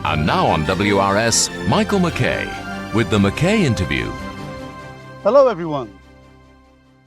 And now on WRS, Michael McKay with the McKay Interview. Hello, everyone.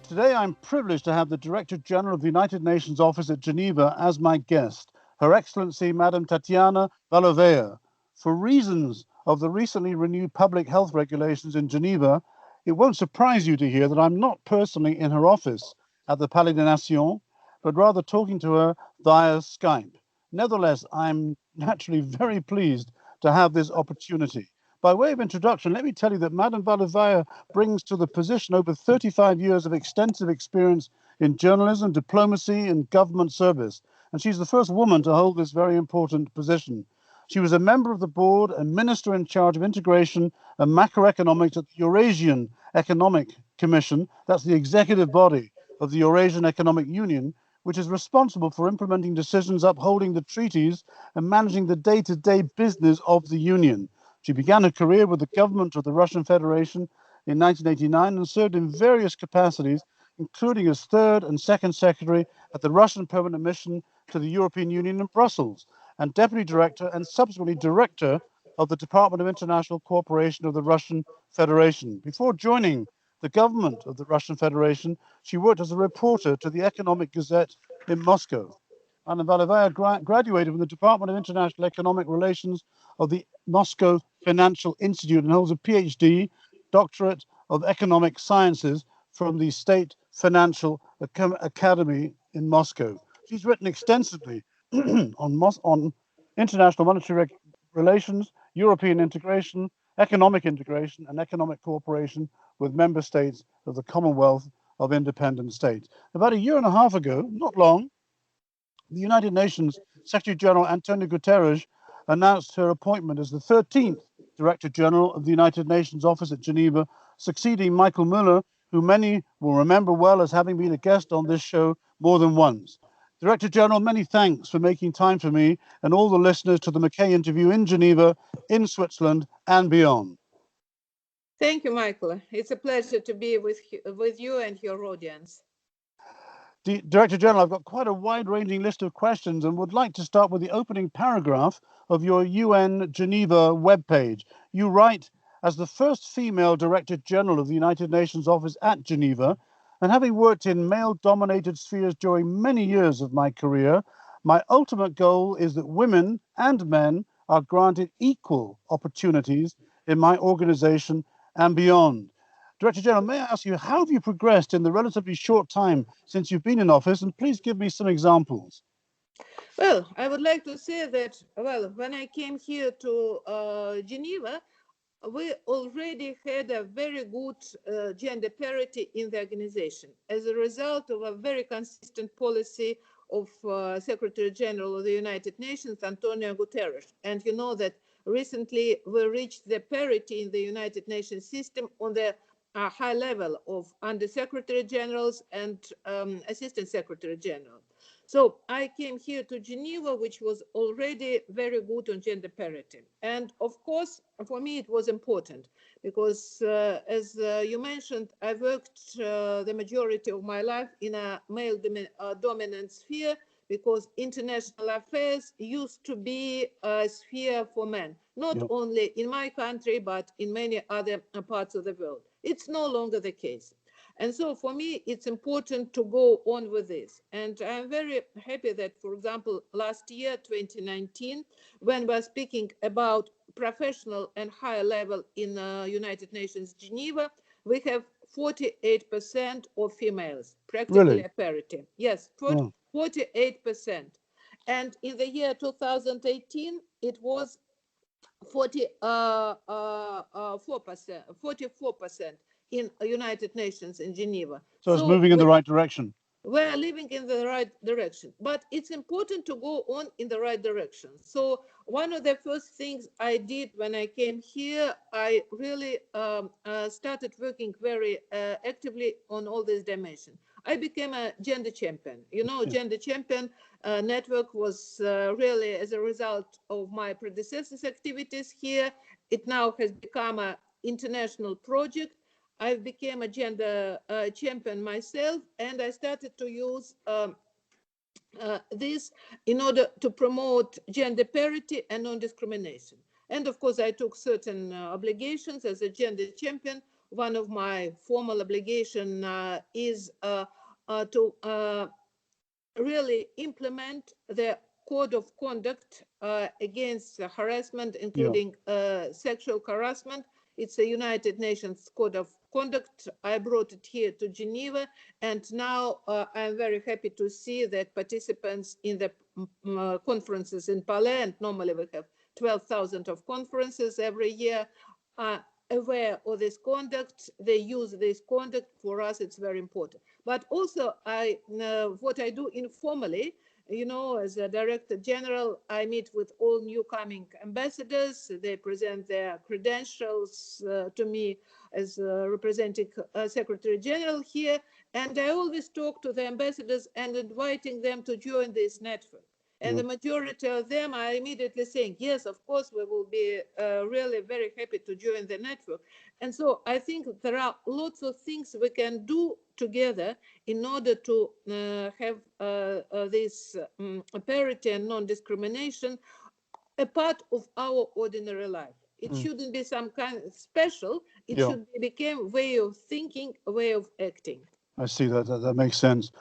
Today I'm privileged to have the Director General of the United Nations Office at Geneva as my guest, Her Excellency Madam Tatiana Valovaya. For reasons of the recently renewed public health regulations in Geneva, it won't surprise you to hear that I'm not personally in her office at the Palais des Nations, but rather talking to her via Skype. Nevertheless, I'm naturally very pleased to have this opportunity. By way of introduction, let me tell you that Madame Valovaya brings to the position over 35 years of extensive experience in journalism, diplomacy, and government service, and she's the first woman to hold this very important position. She was a member of the board and minister in charge of integration and macroeconomics at the Eurasian Economic Commission, that's the executive body of the Eurasian Economic Union, which is responsible for implementing decisions, upholding the treaties, and managing the day-to-day business of the Union. She began her career with the government of the Russian Federation in 1989 and served in various capacities, including as third and second secretary at the Russian Permanent Mission to the European Union in Brussels, and deputy director and subsequently director of the Department of International Cooperation of the Russian Federation. Before joining the government of the Russian Federation, she worked as a reporter to the Economic Gazette in Moscow. Anna Valovaya graduated from the Department of International Economic Relations of the Moscow Financial Institute and holds a PhD, Doctorate of Economic Sciences from the State Financial Academy in Moscow. She's written extensively on international monetary relations, European integration, economic and economic cooperation with member states of the Commonwealth of Independent States. About a year and a half ago, not long, the United Nations Secretary General Antonio Guterres announced her appointment as the 13th Director General of the United Nations Office at Geneva, succeeding Michael Muller, who many will remember well as having been a guest on this show more than once. Director General, many thanks for making time for me and all the listeners to the McKay Interview in Geneva, in Switzerland, and beyond. Thank you, Michael. It's a pleasure to be with you and your audience. Director General, I've got quite a wide-ranging list of questions and would like to start with the opening paragraph of your UN Geneva webpage. You write, as the first female Director General of the United Nations Office at Geneva, and having worked in male-dominated spheres during many years of my career, my ultimate goal is that women and men are granted equal opportunities in my organization and beyond. Director General, may I ask you, how have you progressed in the relatively short time since you've been in office? And please give me some examples. Well, I would like to say that, when I came here to Geneva, we already had a very good gender parity in the organization as a result of a very consistent policy of Secretary General of the United Nations, Antonio Guterres. And you know that recently we reached the parity in the United Nations system on the high level of Under-Secretary Generals and Assistant Secretary General. So I came here to Geneva, which was already very good on gender parity. And of course, for me, it was important because, as you mentioned, I worked the majority of my life in a male-dominant sphere because international affairs used to be a sphere for men, not only in my country, but in many other parts of the world. It's no longer the case. And so for me, it's important to go on with this. And I'm very happy that, for example, last year, 2019, when we're speaking about professional and higher level in United Nations Geneva, we have 48% of females, practically a parity. Yes, 48%. And in the year 2018, it was 44% in United Nations in Geneva. So it's moving in the right direction. We're living in the right direction, but it's important to go on in the right direction. So one of the first things I did when I came here, I really started working very actively on all these dimensions. I became a gender champion. You know, gender champion network was really as a result of my predecessors' activities here. It now has become an international project. I became a gender champion myself, and I started to use this in order to promote gender parity and non-discrimination. And of course, I took certain obligations as a gender champion. One of my formal obligation is to really implement the code of conduct against harassment, including sexual harassment. It's a United Nations code of conduct. I brought it here to Geneva, and now I'm very happy to see that participants in the conferences in Palais, and normally we have 12,000 of conferences every year, are aware of this conduct. They use this conduct. For us, it's very important. But also, what I do informally, as a director general, I meet with all new coming ambassadors. They present their credentials to me as representing Secretary General here. And I always talk to the ambassadors and inviting them to join this network. And the majority of them are immediately saying, yes, of course, we will be really very happy to join the network. And so I think there are lots of things we can do together in order to have this parity and non-discrimination a part of our ordinary life. It shouldn't be some kind of special. It should become a way of thinking, a way of acting. I see that makes sense.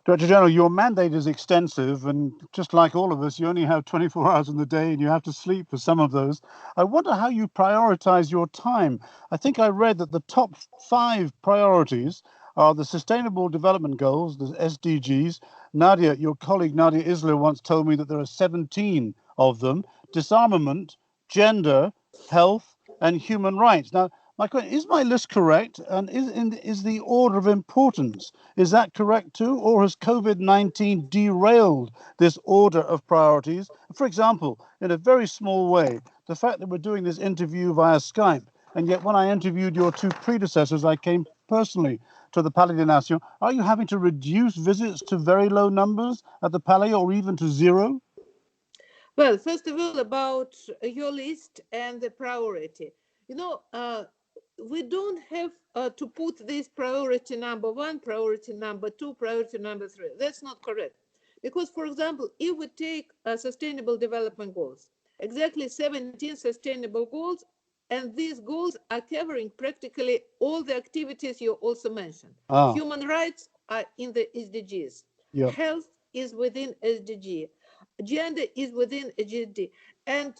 Director General, your mandate is extensive, and just like all of us, you only have 24 hours in the day and you have to sleep for some of those. I wonder how you prioritize your time. I think I read that the top 5 priorities are the Sustainable Development Goals, the SDGs. Nadia, your colleague Nadia Isler once told me that there are 17 of them: disarmament, gender, health, and human rights. Now, my question is, my list correct? And is the order of importance, is that correct too? Or has COVID-19 derailed this order of priorities? For example, in a very small way, the fact that we're doing this interview via Skype, and yet when I interviewed your 2 predecessors, I came personally to the Palais des Nations. Are you having to reduce visits to very low numbers at the Palais, or even to 0? Well, first of all, about your list and the priority. We don't have to put this priority number 1, priority number 2, priority number 3. That's not correct. Because, for example, if we take Sustainable Development Goals, exactly 17 sustainable goals, and these goals are covering practically all the activities you also mentioned. Human rights are in the SDGs. Health is within SDG. Gender is within SDG. And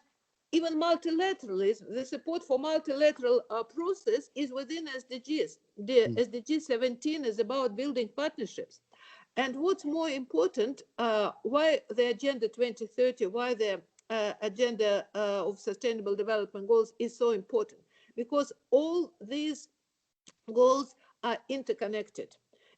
even multilateralism, the support for multilateral process is within SDGs. The SDG 17 is about building partnerships. And what's more important, why the Agenda 2030, why the agenda of Sustainable Development Goals is so important? Because all these goals are interconnected.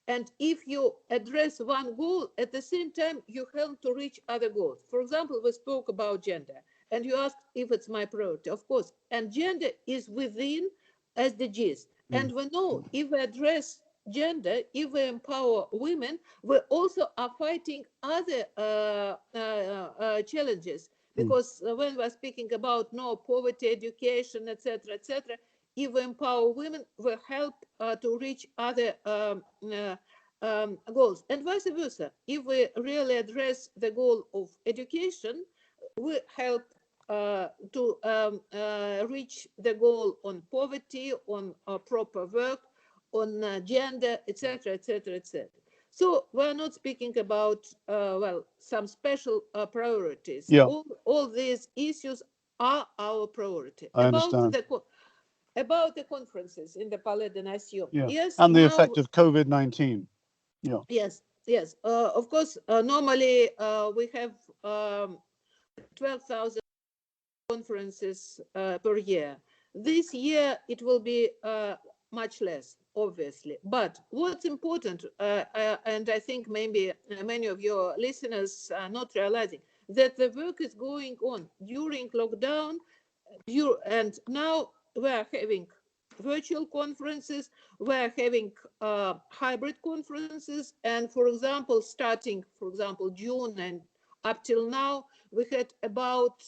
And if you address one goal, at the same time, you help to reach other goals. For example, we spoke about gender, and you asked if it's my priority. Of course, and gender is within SDGs. And we know if we address gender, if we empower women, we also are fighting other challenges. Because when we're speaking about poverty, education, etc., if we empower women, we help to reach other goals. And vice versa. If we really address the goal of education, we help to reach the goal on poverty, on proper work, on gender, etc., etc., etc. So we're not speaking about, some special priorities. All these issues are our priority. I understand. About the conferences in the Palais des Nations. Yes, and the effect of COVID-19. Yes. Of course, normally we have 12,000 conferences per year. This year, it will be much less, obviously. But what's important, and I think maybe many of your listeners are not realizing, that the work is going on during lockdown, and now we are having virtual conferences, we are having hybrid conferences, and for example, starting, June and up till now, we had about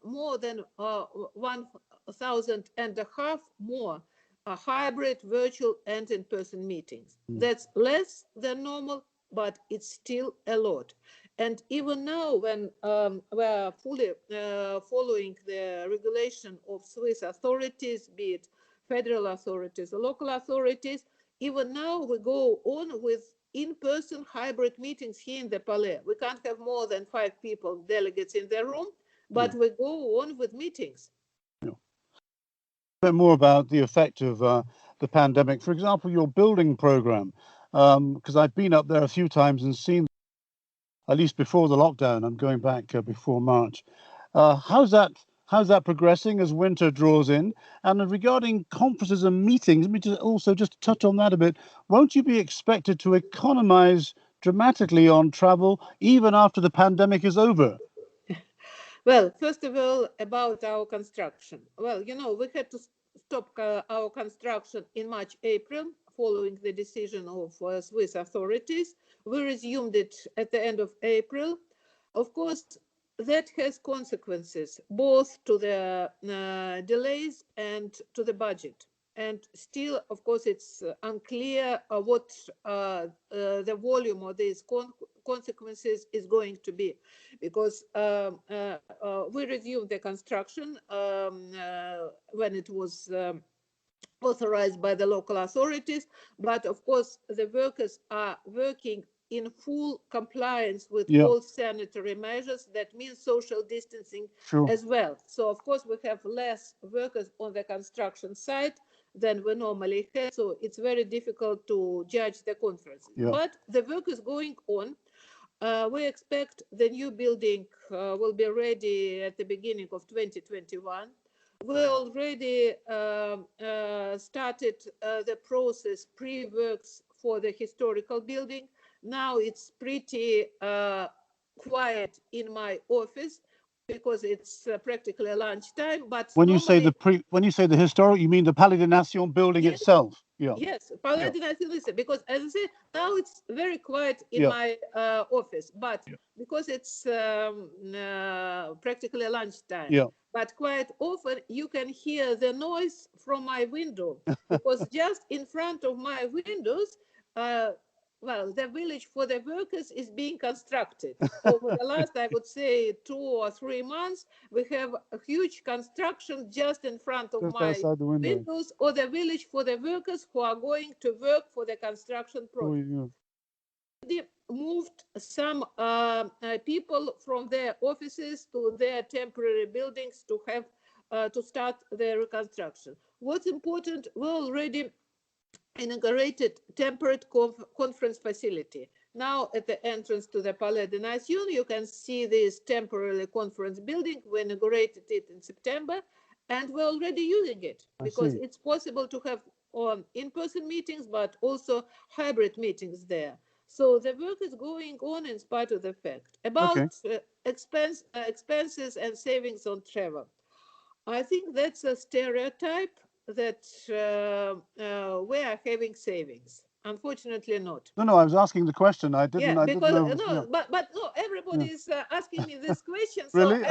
more than 1,500 more hybrid, virtual, and in-person meetings. That's less than normal, but it's still a lot. And even now, when we are fully following the regulation of Swiss authorities, be it federal authorities or local authorities, even now we go on with in-person hybrid meetings here in the Palais. We can't have more than 5 people, delegates in the room, but we go on with meetings. A bit more about the effect of the pandemic. For example, your building program, because I've been up there a few times and seen, at least before the lockdown. I'm going back before March. How's that progressing as winter draws in? And regarding conferences and meetings, let me just touch on that a bit. Won't you be expected to economize dramatically on travel even after the pandemic is over? Well, first of all, about our construction. Well, you know, we had to stop our construction in March, April, following the decision of Swiss authorities. We resumed it at the end of April. Of course, that has consequences both to the delays and to the budget. And still, of course, it's unclear what the volume of these consequences is going to be, because we resumed the construction when it was authorized by the local authorities, but of course the workers are working in full compliance with all sanitary measures. That means social distancing as well. So of course we have less workers on the construction site than we normally have, so it's very difficult to judge the conferences. But the work is going on. We expect the new building will be ready at the beginning of 2021. We already started the process, pre-works for the historical building. Now it's pretty quiet in my office because it's practically lunchtime. But when you say the historic, you mean the Palais des Nations building itself? Yes, Palais des Nations, because as I said, now it's very quiet in my office, but because it's practically lunchtime. But quite often you can hear the noise from my window, because just in front of my windows, well, the village for the workers is being constructed. Over the last, I would say, 2 or 3 months, we have a huge construction just in front of my windows, or the village for the workers who are going to work for the construction project. They moved some people from their offices to their temporary buildings to have to start their reconstruction. What's important, we already inaugurated temporary conference facility. Now at the entrance to the Palais des Nations, you can see this temporary conference building. We inaugurated it in September, and we're already using it because it's possible to have in-person meetings, but also hybrid meetings there. So the work is going on in spite of the fact. About expenses and savings on travel. I think that's a stereotype that we are having savings. Unfortunately not. No, I was asking the question. I didn't know. But no, everybody is asking me this question. Really?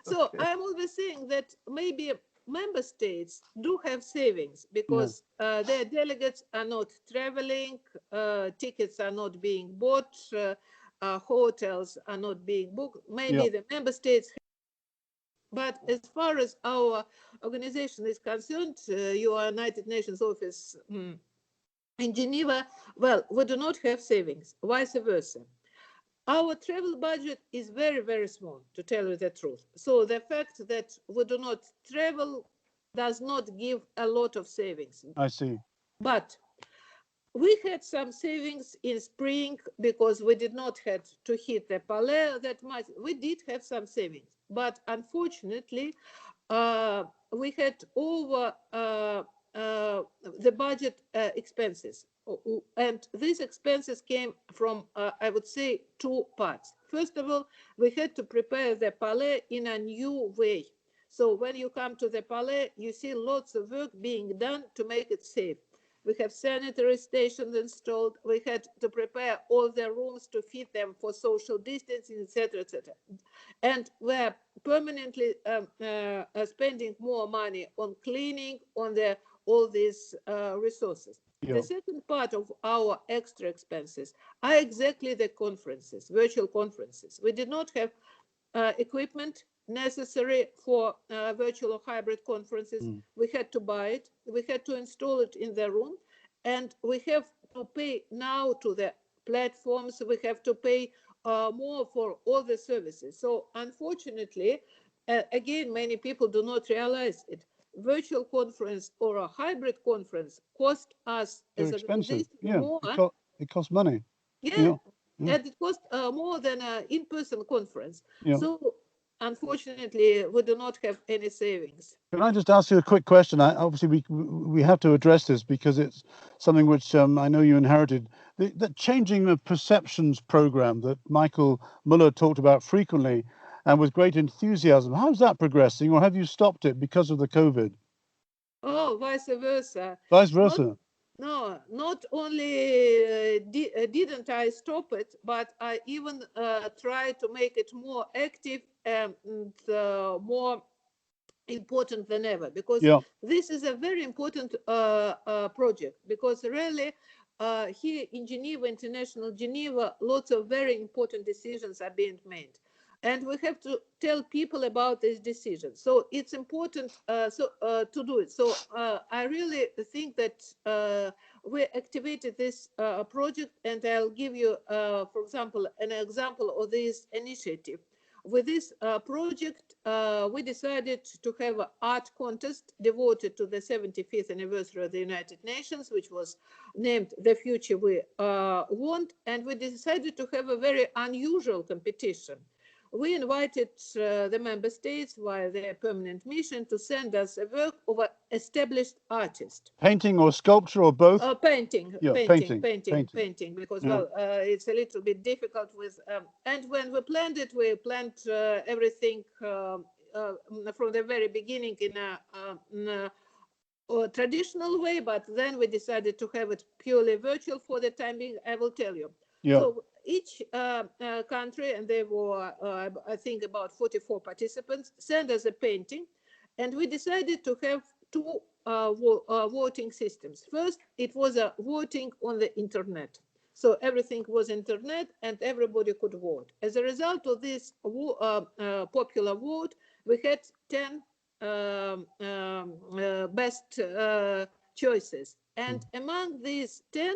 So I'm always saying that maybe member states do have savings because their delegates are not traveling, tickets are not being bought, hotels are not being booked. Maybe the member states. But as far as our organization is concerned, your United Nations office in Geneva, well, we do not have savings, vice versa. Our travel budget is very, very small, to tell you the truth. So the fact that we do not travel does not give a lot of savings. I see. But we had some savings in spring because we did not have to hit the Palais that much. We did have some savings, but unfortunately, we had over the budget expenses. And these expenses came from, I would say, 2 parts. First of all, we had to prepare the Palais in a new way. So when you come to the Palais, you see lots of work being done to make it safe. We have sanitary stations installed. We had to prepare all the rooms to fit them for social distancing, etc., etc. And we're permanently spending more money on cleaning, on all these resources. Yeah. The second part of our extra expenses are exactly the conferences, virtual conferences. We did not have equipment necessary for virtual or hybrid conferences. Mm. We had to buy it. We had to install it in the room. And we have to pay now to the platforms. We have to pay more for all the services. So unfortunately, again, many people do not realize it. Virtual conference or a hybrid conference cost us They're as an expensive. organization Yeah. more. It costs money. Yeah, Yeah. Yeah. and it cost more than an in-person conference. Yeah. So unfortunately, we do not have any savings. Can I just ask you a quick question? Obviously, we have to address this because it's something which I know you inherited. The changing of perceptions program that Michael Muller talked about frequently and with great enthusiasm. How's that progressing, or have you stopped it because of the COVID? Oh, vice versa. Vice Not versa. No, not only didn't I stop it, but I even tried to make it more active and more important than ever, because Yeah. this is a very important project, because really here in Geneva, International Geneva, lots of very important decisions are being made. And we have to tell people about these decisions. So it's important to do it. So I really think that we activated this project, and I'll give you, for example, an example of this initiative. With this project, we decided to have an art contest devoted to the 75th anniversary of the United Nations, which was named The Future We Want. And we decided to have a very unusual competition. We invited the member states via their permanent mission to send us a work of an established artist. Painting or sculpture or both? Painting, Yeah. painting, because, Yeah. well, it's a little bit difficult with, and when we planned it, we planned everything from the very beginning in a traditional way, but then we decided to have it purely virtual for the time being. I will tell you. Yeah. So each country, and there were, I think, about 44 participants, sent us a painting, and we decided to have two voting systems. First, it was a voting on the internet. So everything was internet and everybody could vote. As a result of this popular vote, we had 10 best choices. And among these 10,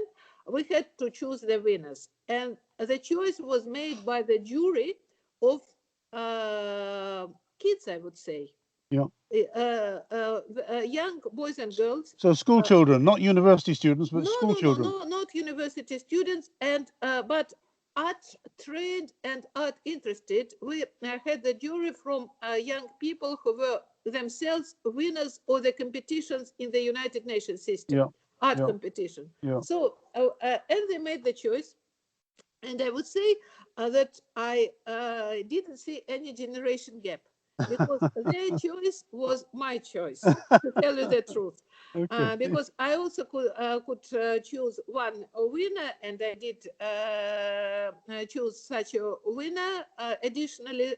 we had to choose the winners. And the choice was made by the jury of kids, I would say. Yeah. Young boys and girls. So school children, not university students, but school children. No, not university students, and but art trained and art interested. We had the jury from young people who were themselves winners of the competitions in the United Nations system, Yeah. art Yeah. competition. Yeah. So, and they made the choice. And I would say that I didn't see any generation gap, because their choice was my choice, to tell you the truth. Okay. Because I also could choose one winner, and I did choose such a winner additionally.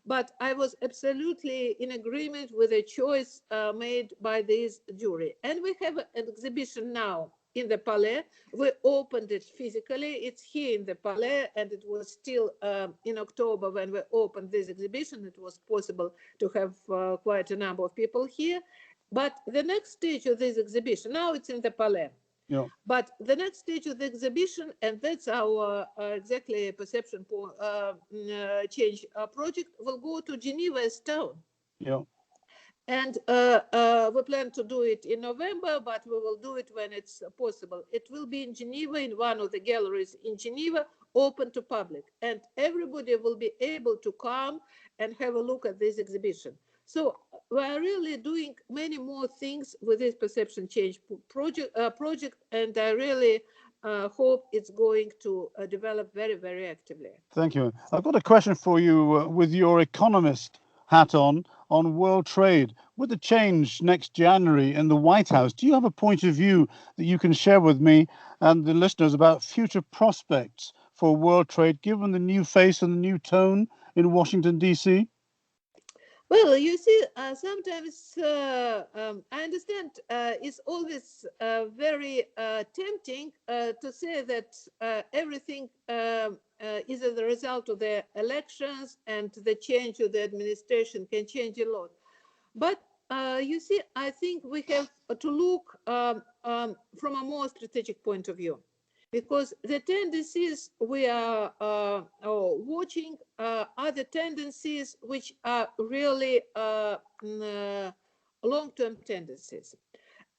But I was absolutely in agreement with the choice made by this jury. And we have an exhibition now in the Palais. We opened it physically. It's here in the Palais, and it was still in October when we opened this exhibition. It was possible to have quite a number of people here. But the next stage of this exhibition, now it's in the Palais. Yeah. But the next stage of the exhibition, and that's our exactly perception change project, will go to Geneva as town. Yeah. And we plan to do it in November, but we will do it when it's possible. It will be in Geneva, in one of the galleries in Geneva, open to public. And everybody will be able to come and have a look at this exhibition. So we are really doing many more things with this perception change project, and I really hope it's going to develop very, very actively. Thank you. I've got a question for you with your economist hat on world trade. With the change next January in the White House, do you have a point of view that you can share with me and the listeners about future prospects for world trade, given the new face and the new tone in Washington, D.C.? Well, you see, sometimes I understand it's always very tempting to say that everything is as a result of the elections and the change of the administration can change a lot. But you see, I think we have to look from a more strategic point of view, because the tendencies we are watching are the tendencies which are really long-term tendencies.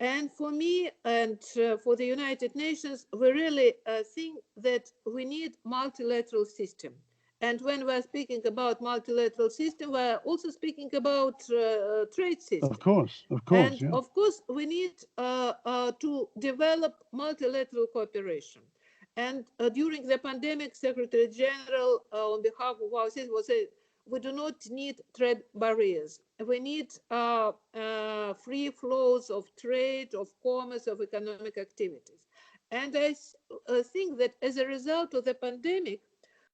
And for me and for the United Nations, we really think that we need multilateral system. And when we're speaking about multilateral system, we're also speaking about trade system. Of course, And yeah. of course, we need to develop multilateral cooperation. And during the pandemic, Secretary General, on behalf of our citizens, was saying, we do not need trade barriers. We need free flows of trade, of commerce, of economic activities. And I think that as a result of the pandemic,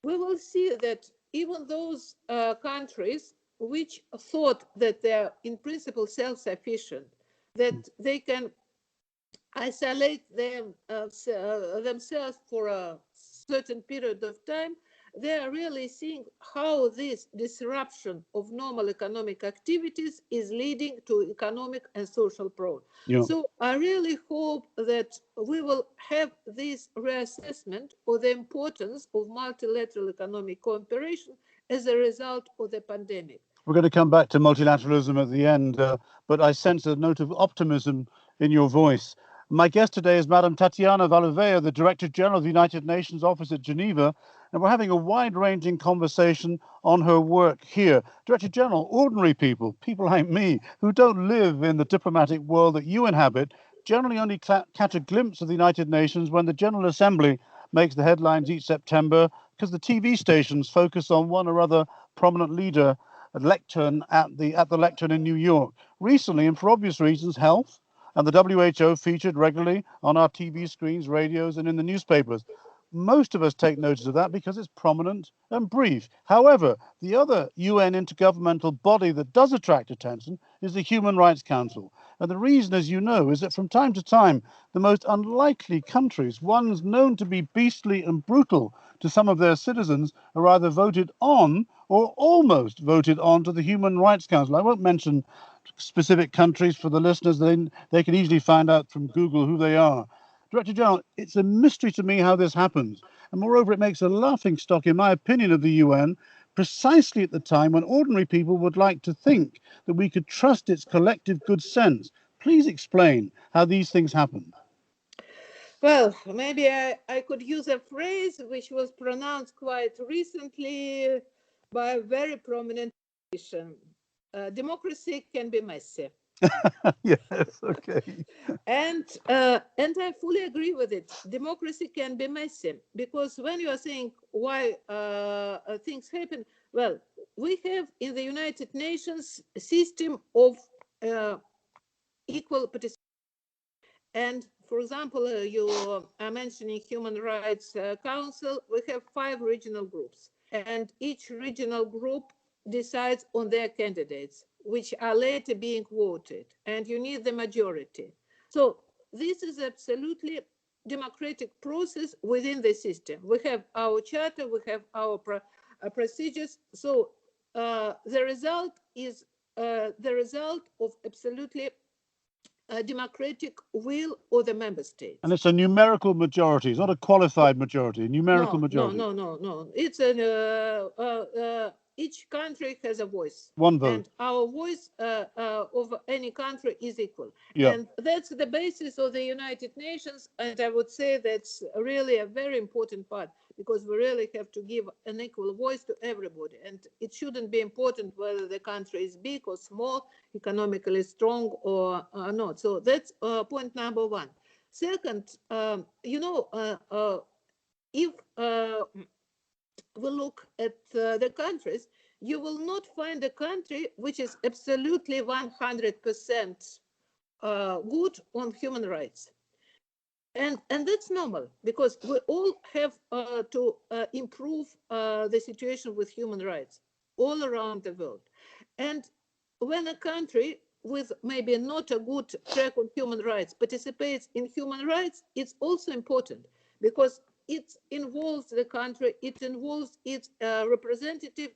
we will see that even those countries which thought that they are in principle self-sufficient, that they can isolate themselves for a certain period of time, they are really seeing how this disruption of normal economic activities is leading to economic and social problems. Yeah. So I really hope that we will have this reassessment of the importance of multilateral economic cooperation as a result of the pandemic. We're going to come back to multilateralism at the end, but I sense a note of optimism in your voice. My guest today is Madam Tatiana Valovaya, the Director General of the United Nations Office at Geneva, and we're having a wide-ranging conversation on her work here. Director General, ordinary people, people like me, who don't live in the diplomatic world that you inhabit, generally only catch a glimpse of the United Nations when the General Assembly makes the headlines each September, because the TV stations focus on one or other prominent leader lectern at the lectern in New York. Recently, and for obvious reasons, health and the WHO featured regularly on our TV screens, radios, and in the newspapers. Most of us take notice of that because it's prominent and brief. However, the other UN intergovernmental body that does attract attention is the Human Rights Council. And the reason, as you know, is that from time to time, the most unlikely countries, ones known to be beastly and brutal to some of their citizens, are either voted on or almost voted on to the Human Rights Council. I won't mention specific countries for the listeners. They can easily find out from Google who they are. Director General, it's a mystery to me how this happens. And moreover, it makes a laughingstock, in my opinion, of the UN, precisely at the time when ordinary people would like to think that we could trust its collective good sense. Please explain how these things happen. Well, maybe I could use a phrase which was pronounced quite recently by a very prominent politician. Democracy can be messy. Yes, okay. And I fully agree with it. Democracy can be messy because when you are saying why things happen, well, we have in the United Nations a system of equal participation. And for example, you are mentioning Human Rights Council. We have 5 regional groups, and each regional group decides on their candidates, which are later being voted, and you need the majority. So this is absolutely democratic process within the system. We have our charter, we have our procedures. So the result is the result of absolutely democratic will of the member states. And it's a numerical majority. It's not a qualified majority, a numerical majority. No. It's each country has a voice. One vote. And our voice of any country is equal. Yeah. And that's the basis of the United Nations. And I would say that's really a very important part, because we really have to give an equal voice to everybody. And it shouldn't be important whether the country is big or small, economically strong or not. So that's point number 1. Second, if we look at the countries, you will not find a country which is absolutely 100% good on human rights. And that's normal, because we all have to improve the situation with human rights all around the world. And when a country with maybe not a good track on human rights participates in human rights, it's also important because it involves the country, it involves its representative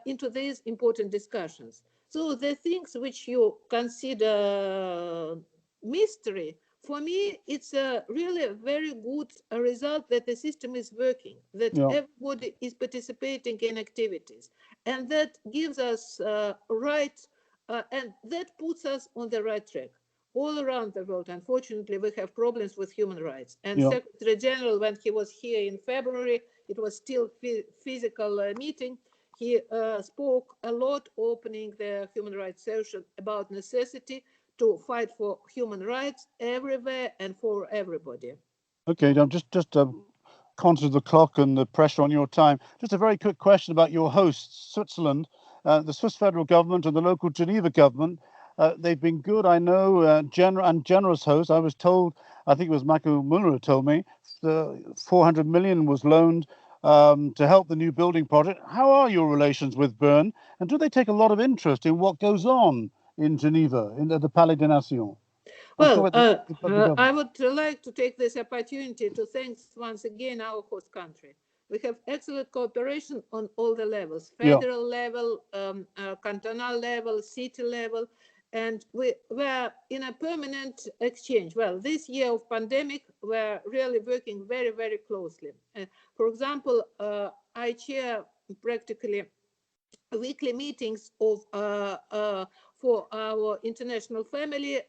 into these important discussions. So the things which you consider mystery, for me, it's a really very good result that the system is working, that everybody is participating in activities, and that gives us right, and that puts us on the right track. All around the world, unfortunately, we have problems with human rights. And Secretary General, when he was here in February, it was still physical meeting. He spoke a lot, opening the human rights session about necessity to fight for human rights everywhere and for everybody. Okay, I'm just conscious of the clock and the pressure on your time. Just a very quick question about your hosts, Switzerland, the Swiss federal government and the local Geneva government. They've been good, I know, generous hosts. I was told, I think it was Michael Muller who told me, 400 million was loaned to help the new building project. How are your relations with Bern? And do they take a lot of interest in what goes on in Geneva, in the Palais des Nations? Well, I would like to take this opportunity to thank once again our host country. We have excellent cooperation on all the levels, federal level, cantonal level, city level, and we were in a permanent exchange. Well, this year of pandemic, we're really working very, very closely. For example, I chair practically weekly meetings of for our international family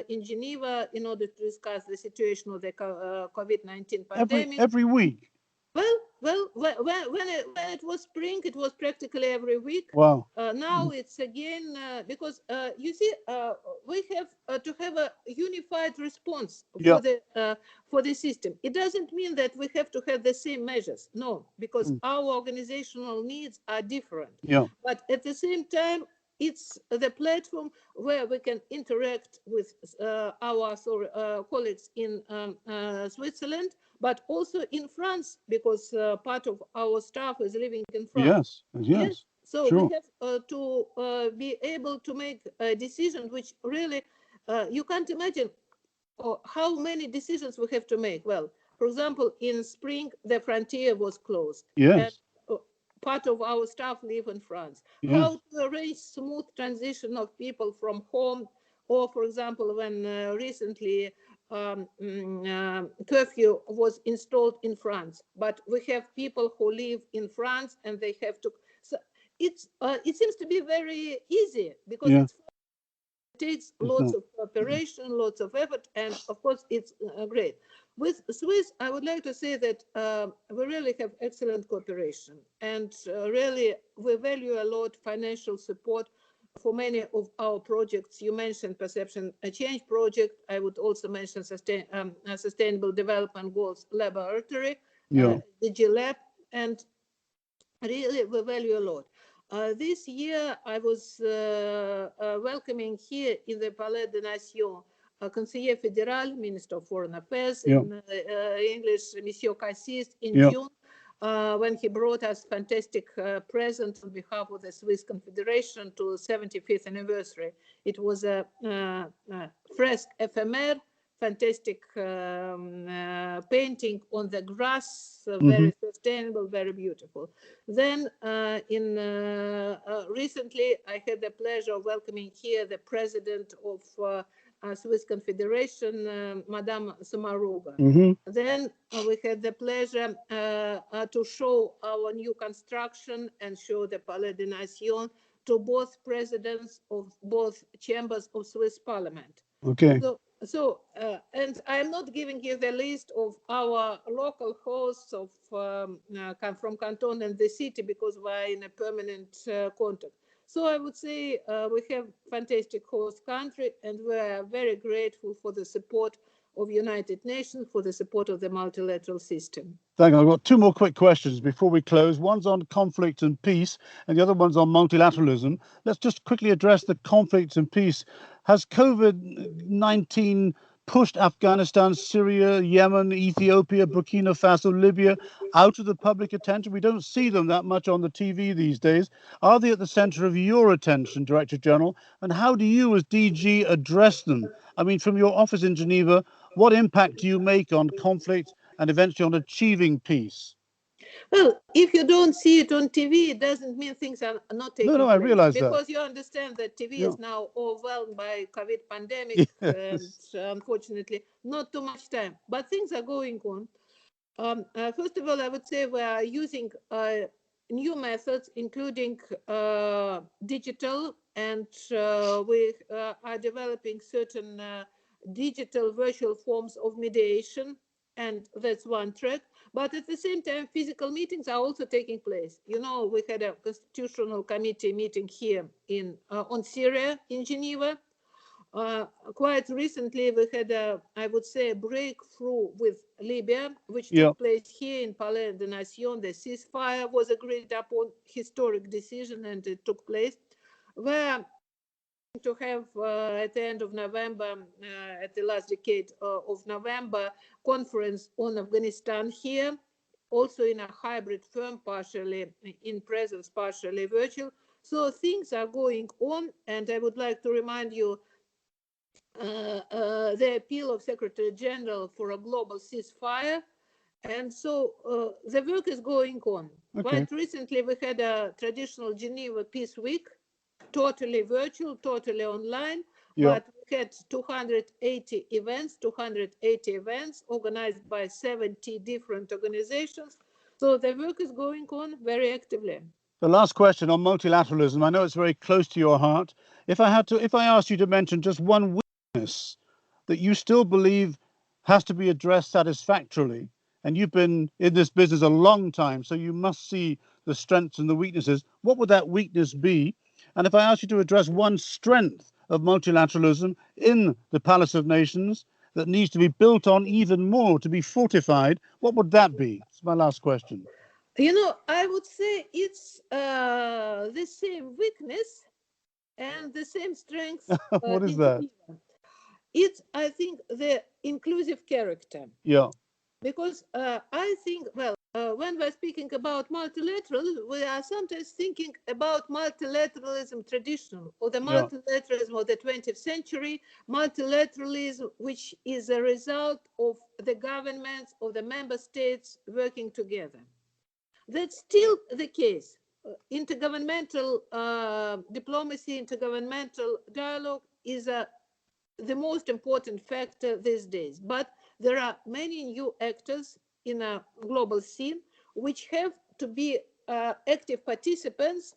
in Geneva in order to discuss the situation of the COVID-19 pandemic. Every week? Well, when it was spring, it was practically every week. Wow. Now it's again, because you see, we have to have a unified response for the system. It doesn't mean that we have to have the same measures. No, because our organizational needs are different. But at the same time, it's the platform where we can interact with our colleagues in Switzerland, but also in France, because part of our staff is living in France. Yes. So we have to be able to make decisions which really, you can't imagine how many decisions we have to make. Well, for example, in spring, the frontier was closed. Yes. And part of our staff live in France. How to arrange smooth transition of people from home, or for example, when recently curfew was installed in France, but we have people who live in France and they have to. So it seems to be very easy because it takes lots of cooperation, lots of effort, and of course it's great. With Swiss, I would like to say that we really have excellent cooperation, and really we value a lot financial support for many of our projects. You mentioned Perception Change project. I would also mention Sustainable Development Goals Laboratory, the GLab, and really we value a lot. This year I was welcoming here in the Palais des Nations Conseiller Fédéral, Minister of Foreign Affairs in English, Monsieur Cassis, in June, when he brought us fantastic present on behalf of the Swiss Confederation to 75th anniversary. It was a fresque ephemer, fantastic painting on the grass, very sustainable, very beautiful. Then recently I had the pleasure of welcoming here the president of Swiss Confederation, Madame Samaruga. Then we had the pleasure to show our new construction and show the Palais des Nations to both presidents of both chambers of Swiss Parliament. And I'm not giving you the list of our local hosts of from Canton and the city because we're in a permanent contact. So I would say we have fantastic host country, and we are very grateful for the support of United Nations, for the support of the multilateral system. Thank you. I've got two more quick questions before we close. One's on conflict and peace, and the other one's on multilateralism. Let's just quickly address the conflict and peace. Has COVID-19 pushed Afghanistan, Syria, Yemen, Ethiopia, Burkina Faso, Libya out of the public attention? We don't see them that much on the TV these days. Are they at the center of your attention, Director General? And how do you, as DG, address them? I mean, from your office in Geneva, what impact do you make on conflict and eventually on achieving peace? Well, if you don't see it on TV, it doesn't mean things are not taking No, place. I realize that. Because you understand that TV Yeah. is now overwhelmed by COVID pandemic, and Yes. unfortunately, not too much time. But things are going on. First of all, I would say we are using new methods, including digital, and we are developing certain digital virtual forms of mediation, and that's one track. But at the same time, physical meetings are also taking place. You know, we had a constitutional committee meeting here in on Syria in Geneva. Quite recently, we had I would say, a breakthrough with Libya, which took place here in Palais de Nation. The ceasefire was agreed upon, historic decision, and it took place. We're to have at the end of November, at the last decade of November, conference on Afghanistan here, also in a hybrid form, partially in presence, partially virtual. So things are going on, and I would like to remind you the appeal of Secretary General for a global ceasefire. And so the work is going on. Quite recently, we had a traditional Geneva Peace Week, totally virtual, totally online, but we had 280 events organized by 70 different organizations. So the work is going on very actively. The last question on multilateralism. I know it's very close to your heart. If I asked you to mention just one weakness that you still believe has to be addressed satisfactorily, and you've been in this business a long time, so you must see the strengths and the weaknesses, what would that weakness be? And if I asked you to address one strength of multilateralism in the Palace of Nations that needs to be built on even more, to be fortified, what would that be? It's my last question. You know, I would say it's the same weakness and the same strength. What is that? It's, I think, the inclusive character. Yeah. Because I think, well, when we're speaking about multilateralism, we are sometimes thinking about multilateralism traditional, or the multilateralism of the 20th century, multilateralism which is a result of the governments of the member states working together. That's still the case. Intergovernmental diplomacy, intergovernmental dialogue is the most important factor these days. But there are many new actors in a global scene which have to be active participants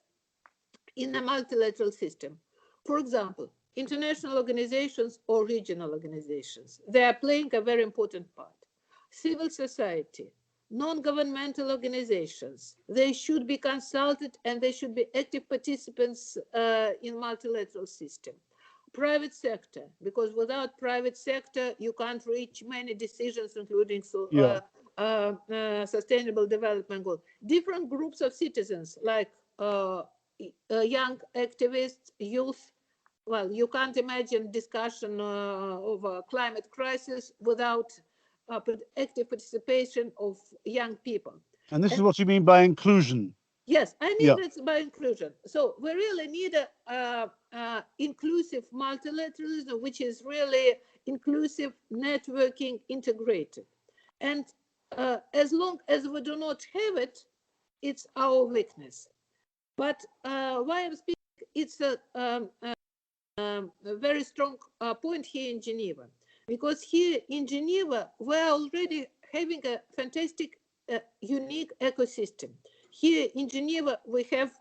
in a multilateral system. For example, international organizations or regional organizations, they are playing a very important part. Civil society, non-governmental organizations, they should be consulted and they should be active participants in multilateral system. Private sector, because without private sector, you can't reach many decisions, including sustainable development goals. Different groups of citizens, like young activists, youth. Well, you can't imagine discussion of a climate crisis without active participation of young people. And this is what you mean by inclusion. Yes, I mean that's by inclusion. So we really need a inclusive multilateralism, which is really inclusive, networking, integrated. And as long as we do not have it, it's our weakness. But why I'm speaking, it's a very strong point here in Geneva, because here in Geneva, we're already having a fantastic, unique ecosystem. Here in Geneva, we have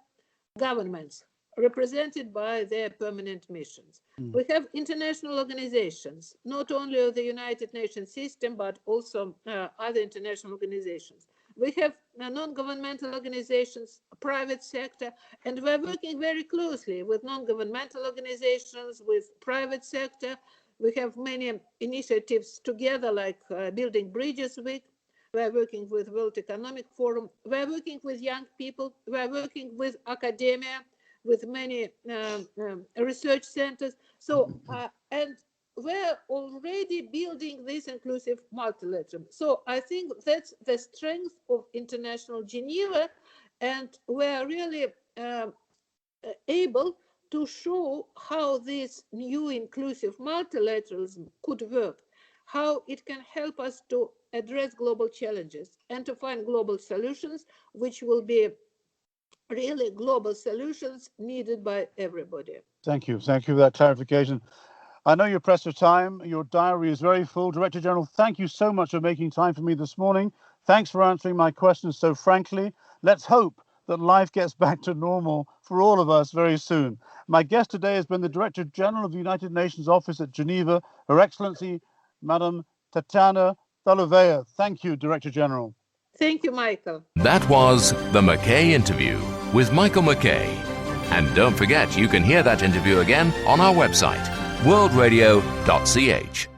governments represented by their permanent missions. We have international organizations, not only the United Nations system, but also other international organizations. We have non-governmental organizations, private sector, and we're working very closely with non-governmental organizations, with private sector. We have many initiatives together, like Building Bridges Week. We're working with World Economic Forum. We're working with young people. We're working with academia, with many research centers. So, and we're already building this inclusive multilateralism. So I think that's the strength of international Geneva, and we're really able to show how this new inclusive multilateralism could work, how it can help us to address global challenges and to find global solutions, which will be really global solutions needed by everybody. Thank you. Thank you for that clarification. I know you're pressed for time. Your diary is very full. Director General, thank you so much for making time for me this morning. Thanks for answering my questions so frankly. Let's hope that life gets back to normal for all of us very soon. My guest today has been the Director General of the United Nations Office at Geneva, Her Excellency, Madam Tatiana Valovaya. Thank you, Director General. Thank you, Michael. That was the McKay Interview with Michael McKay. And don't forget, you can hear that interview again on our website, worldradio.ch.